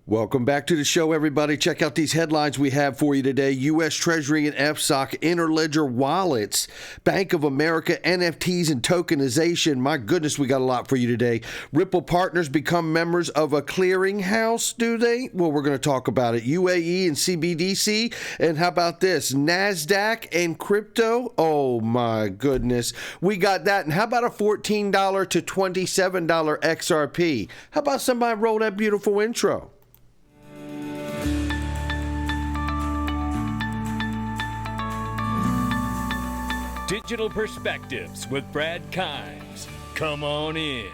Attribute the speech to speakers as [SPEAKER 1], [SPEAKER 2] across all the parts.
[SPEAKER 1] Welcome back to the show, everybody. Check out these headlines we have for you today. U.S. Treasury and FSOC, Interledger wallets, Bank of America, NFTs, and tokenization. My goodness, we got a lot for you today. Ripple partners become members of a clearinghouse, do they? Well, we're going to talk about it. UAE and CBDC. And how about this? Nasdaq and crypto. Oh, my goodness. We got that. And how about a $14 to $27 XRP? How about somebody roll that beautiful intro?
[SPEAKER 2] Digital Perspectives with Brad Kimes. Come on in.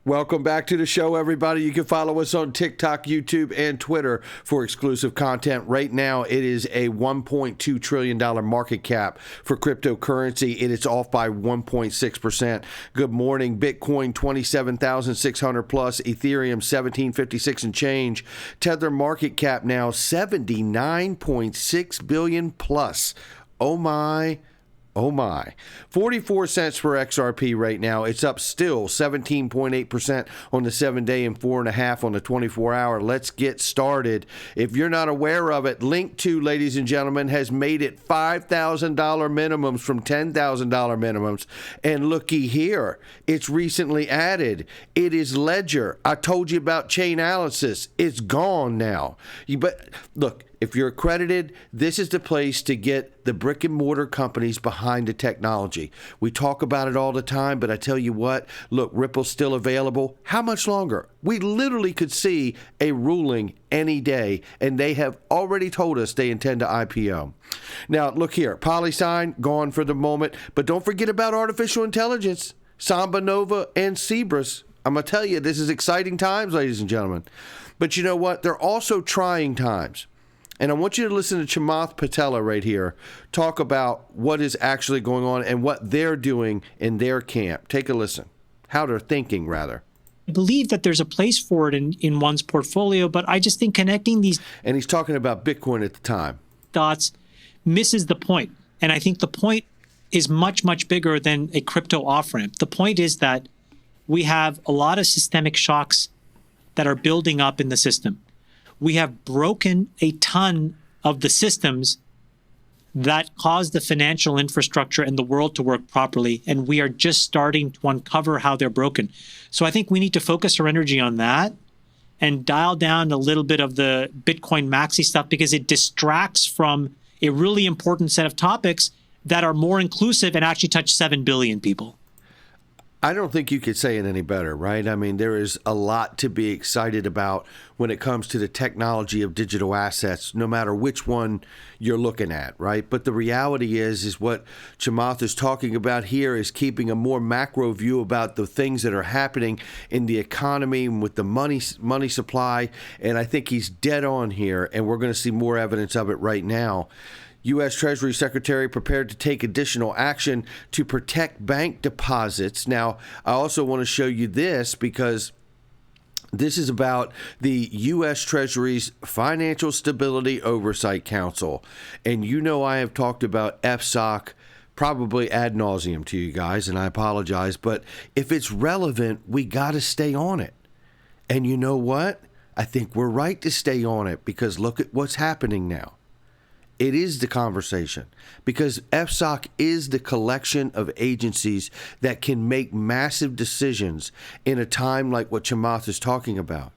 [SPEAKER 1] Welcome back to the show, everybody. You can follow us on TikTok, YouTube, and Twitter for exclusive content. Right now, it is a $1.2 trillion market cap for cryptocurrency. It is off by 1.6%. Good morning. Bitcoin, 27,600 plus. Ethereum, 1756 and change. Tether market cap now, 79.6 billion plus. Oh my. Oh my. 44 cents for XRP right now. It's up still 17.8% on the 7-day and 4.5% on the 24-hour. Let's get started. If you're not aware of it, Link 2, ladies and gentlemen, has made it $5,000 minimums from $10,000 minimums. And looky here, it's recently added. It is Ledger. I told you about Chainalysis. It's gone now. But look, if you're accredited, this is the place to get the brick and mortar companies behind the technology. We talk about it all the time, but I tell you what, look, Ripple's still available. How much longer? We literally could see a ruling any day, and they have already told us they intend to IPO. Now, look here, PolySign, gone for the moment, but don't forget about artificial intelligence, Samba Nova, and Cerberus. I'm going to tell you, this is exciting times, ladies and gentlemen. But you know what? They're also trying times. And I want you to listen to Chamath Patella right here talk about what is actually going on and what they're doing in their camp. Take a listen. How they're thinking, rather.
[SPEAKER 3] I believe that there's a place for it in one's portfolio, but I just think connecting these...
[SPEAKER 1] And he's talking about Bitcoin at the time.
[SPEAKER 3] ...dots misses the point. And I think the point is much, much bigger than a crypto off-ramp. The point is that we have a lot of systemic shocks that are building up in the system. We have broken a ton of the systems that cause the financial infrastructure and the world to work properly, and we are just starting to uncover how they're broken. So I think we need to focus our energy on that and dial down a little bit of the Bitcoin maxi stuff because it distracts from a really important set of topics that are more inclusive and actually touch 7 billion people.
[SPEAKER 1] I don't think you could say it any better, right? I mean, there is a lot to be excited about when it comes to the technology of digital assets, no matter which one you're looking at, right? But the reality is what Chamath is talking about here is keeping a more macro view about the things that are happening in the economy and with the money supply. And I think he's dead on here, and we're going to see more evidence of it right now. U.S. Treasury Secretary prepared to take additional action to protect bank deposits. Now, I also want to show you this because this is about the U.S. Treasury's Financial Stability Oversight Council. And you know I have talked about FSOC probably ad nauseum to you guys, and I apologize. But if it's relevant, we got to stay on it. And you know what? I think we're right to stay on it because look at what's happening now. It is the conversation because FSOC is the collection of agencies that can make massive decisions in a time like what Chamath is talking about.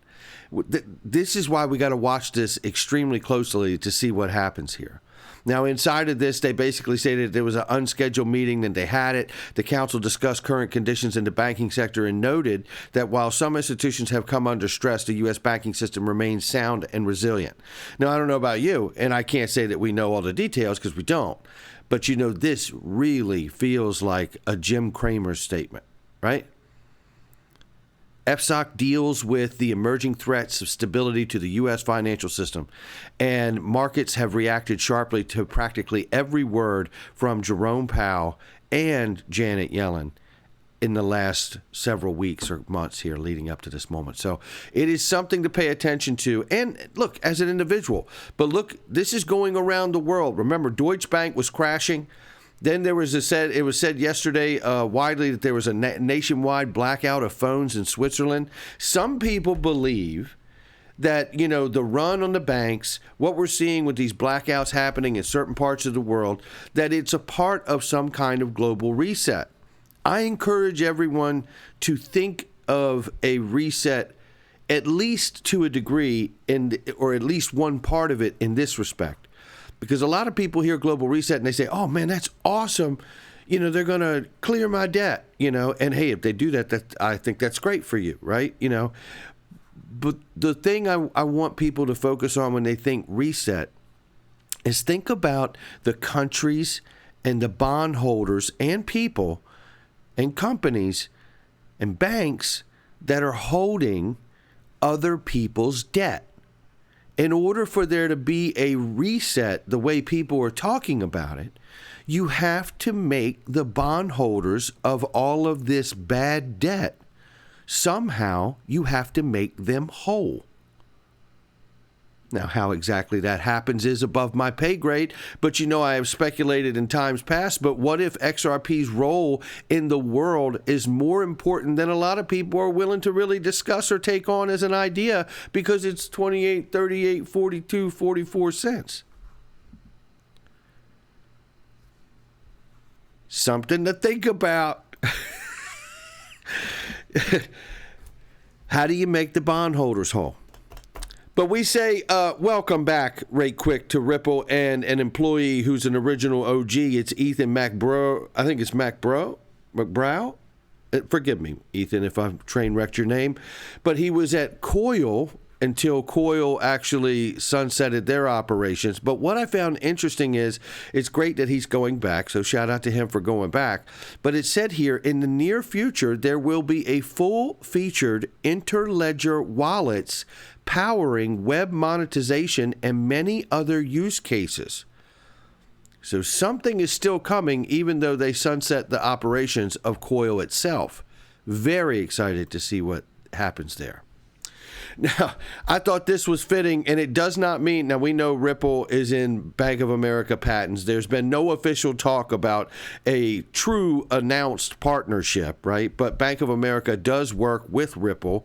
[SPEAKER 1] This is why we got to watch this extremely closely to see what happens here. Now, inside of this, they basically say that there was an unscheduled meeting, then they had it. The council discussed current conditions in the banking sector and noted that while some institutions have come under stress, the U.S. banking system remains sound and resilient. Now, I don't know about you, and I can't say that we know all the details because we don't. But, you know, this really feels like a Jim Cramer statement, right? FSOC deals with the emerging threats of stability to the U.S. financial system, and markets have reacted sharply to practically every word from Jerome Powell and Janet Yellen in the last several weeks or months here leading up to this moment. So it is something to pay attention to. And look, as an individual, but look, this is going around the world. Remember, Deutsche Bank was crashing. Then it was said yesterday widely that there was a nationwide blackout of phones in Switzerland. Some people believe that, the run on the banks, what we're seeing with these blackouts happening in certain parts of the world, that it's a part of some kind of global reset. I encourage everyone to think of a reset, at least to a degree, or at least one part of it in this respect. Because a lot of people hear global reset and they say, oh man, that's awesome. They're going to clear my debt, and hey, if they do that, I think that's great for you, right? But the thing I want people to focus on when they think reset is think about the countries and the bondholders and people and companies and banks that are holding other people's debt. In order for there to be a reset, the way people are talking about it, you have to make the bondholders of all of this bad debt, somehow you have to make them whole. Now, how exactly that happens is above my pay grade, but I have speculated in times past, but what if XRP's role in the world is more important than a lot of people are willing to really discuss or take on as an idea because it's 28, 38, 42, 44 cents? Something to think about. How do you make the bondholders whole? But we say welcome back right quick to Ripple and an employee who's an original OG. It's Ethan McBrow. I think it's McBrow. Forgive me, Ethan, if I've train wrecked your name. But he was at Coil until Coil actually sunsetted their operations. But what I found interesting is it's great that he's going back, so shout out to him for going back. But it said here, in the near future, there will be a full-featured Interledger wallets powering web monetization and many other use cases. So something is still coming, even though they sunset the operations of Coil itself. Very excited to see what happens there. Now, I thought this was fitting, and it does not mean, now we know Ripple is in Bank of America patents. There's been no official talk about a true announced partnership, right? But Bank of America does work with Ripple,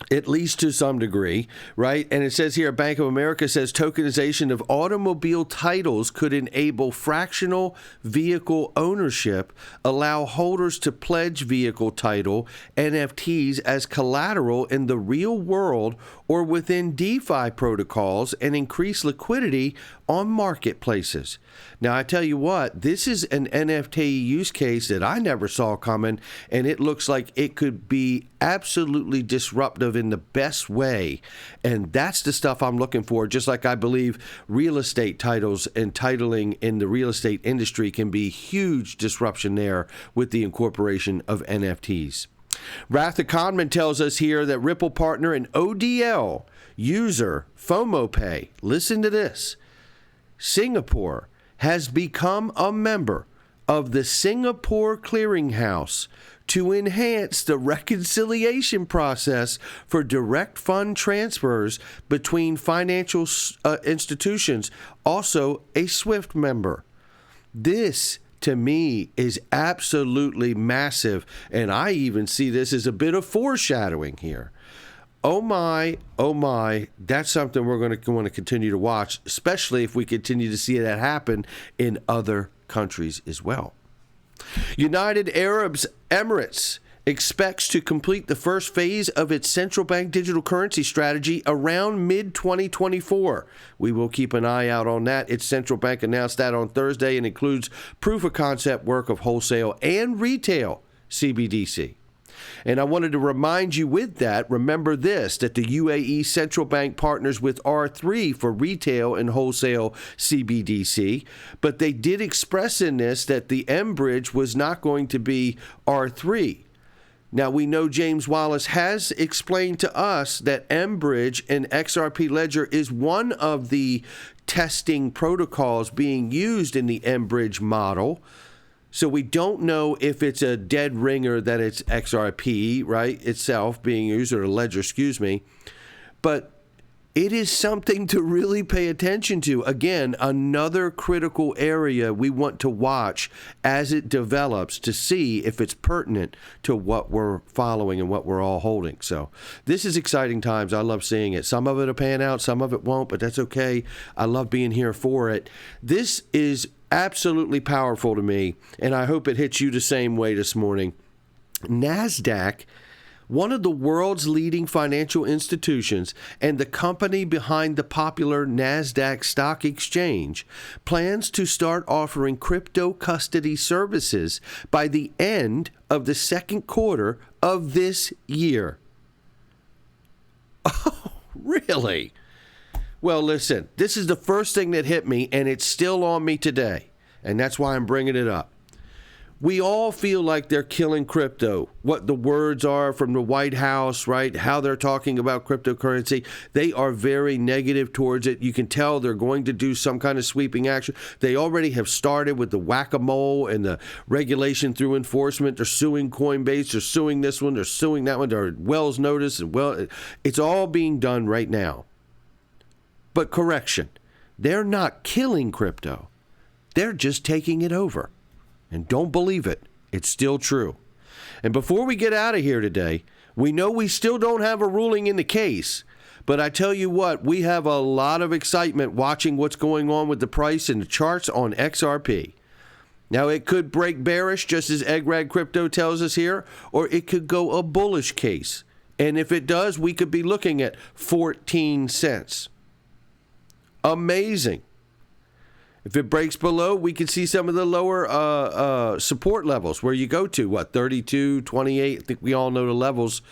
[SPEAKER 1] at least to some degree, right? And it says here, Bank of America says tokenization of automobile titles could enable fractional vehicle ownership, allow holders to pledge vehicle title, NFTs, as collateral in the real world or within DeFi protocols, and increase liquidity on marketplaces. Now, I tell you what, this is an NFT use case that I never saw coming, and it looks like it could be absolutely disruptive in the best way. And that's the stuff I'm looking for, just like I believe real estate titles and titling in the real estate industry can be huge disruption there with the incorporation of NFTs. Ratha Conman tells us here that Ripple partner and ODL user FOMOPay, listen to this, Singapore has become a member of the Singapore Clearinghouse to enhance the reconciliation process for direct fund transfers between financial institutions, also a SWIFT member. This, to me, is absolutely massive, and I even see this as a bit of foreshadowing here. Oh my, that's something we're going to want to continue to watch, especially if we continue to see that happen in other countries as well. United Arab Emirates expects to complete the first phase of its central bank digital currency strategy around mid-2024. We will keep an eye out on that. Its central bank announced that on Thursday and includes proof of concept work of wholesale and retail CBDC. And I wanted to remind you with that, remember this, that the UAE Central Bank partners with R3 for retail and wholesale CBDC, but they did express in this that the mBridge was not going to be R3. Now, we know James Wallace has explained to us that mBridge and XRP Ledger is one of the testing protocols being used in the mBridge model. So we don't know if it's a dead ringer that it's XRP, right, itself being used, or a ledger, excuse me. But it is something to really pay attention to. Again, another critical area we want to watch as it develops to see if it's pertinent to what we're following and what we're all holding. So this is exciting times. I love seeing it. Some of it will pan out, some of it won't, but that's okay. I love being here for it. This is absolutely powerful to me, and I hope it hits you the same way this morning. Nasdaq, one of the world's leading financial institutions and the company behind the popular Nasdaq stock exchange, plans to start offering crypto custody services by the end of the second quarter of this year. Oh, really? Well, listen, this is the first thing that hit me, and it's still on me today, and that's why I'm bringing it up. We all feel like they're killing crypto. What the words are from the White House, right? How they're talking about cryptocurrency. They are very negative towards it. You can tell they're going to do some kind of sweeping action. They already have started with the whack-a-mole and the regulation through enforcement. They're suing Coinbase. They're suing this one. They're suing that one. They're Wells Notice. And it's all being done right now. But correction, they're not killing crypto. They're just taking it over. And don't believe it. It's still true. And before we get out of here today, we know we still don't have a ruling in the case. But I tell you what, we have a lot of excitement watching what's going on with the price and the charts on XRP. Now, it could break bearish, just as Egg Rag Crypto tells us here, or it could go a bullish case. And if it does, we could be looking at 14 cents. Amazing. If it breaks below, we can see some of the lower support levels where you go to, 32, 28. I think we all know the levels.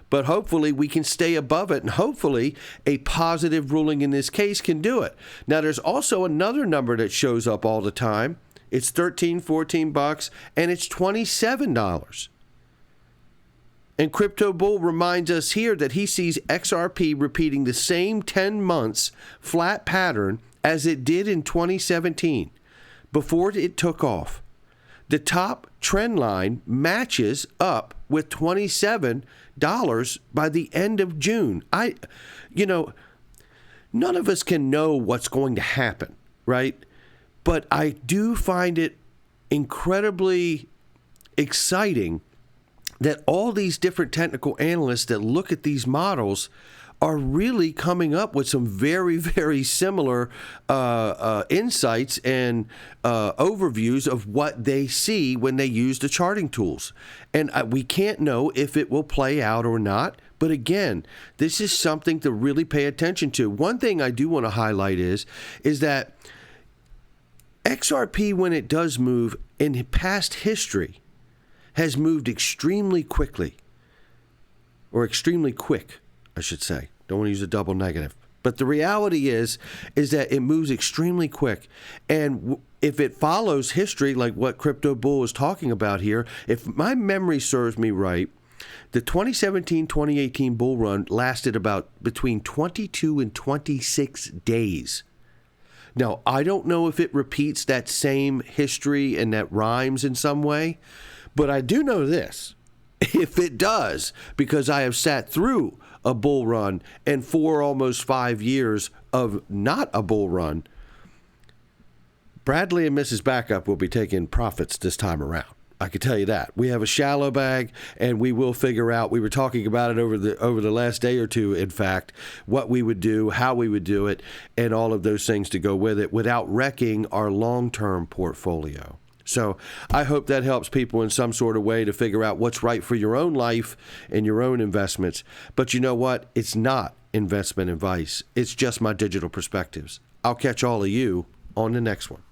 [SPEAKER 1] But hopefully we can stay above it, and hopefully a positive ruling in this case can do it. Now, there's also another number that shows up all the time. It's $13, $14, and it's $27. And Crypto Bull reminds us here that he sees XRP repeating the same 10 months flat pattern as it did in 2017, before it took off. The top trend line matches up with $27 by the end of June. None of us can know what's going to happen, right? But I do find it incredibly exciting that all these different technical analysts that look at these models are really coming up with some very, very similar insights and overviews of what they see when they use the charting tools. And we can't know if it will play out or not. But again, this is something to really pay attention to. One thing I do want to highlight is that XRP, when it does move in past history, has moved extremely quickly, or extremely quick, I should say. Don't want to use a double negative. But the reality is that it moves extremely quick. And if it follows history, like what Crypto Bull is talking about here, if my memory serves me right, the 2017-2018 bull run lasted about between 22 and 26 days. Now, I don't know if it repeats that same history and that rhymes in some way, but I do know this. If it does, because I have sat through a bull run and almost 5 years of not a bull run, Bradley and Mrs. Backup will be taking profits this time around. I can tell you that. We have a shallow bag, and we will figure out. We were talking about it over the last day or two, in fact, what we would do, how we would do it, and all of those things to go with it without wrecking our long-term portfolio. So I hope that helps people in some sort of way to figure out what's right for your own life and your own investments. But you know what? It's not investment advice. It's just my digital perspectives. I'll catch all of you on the next one.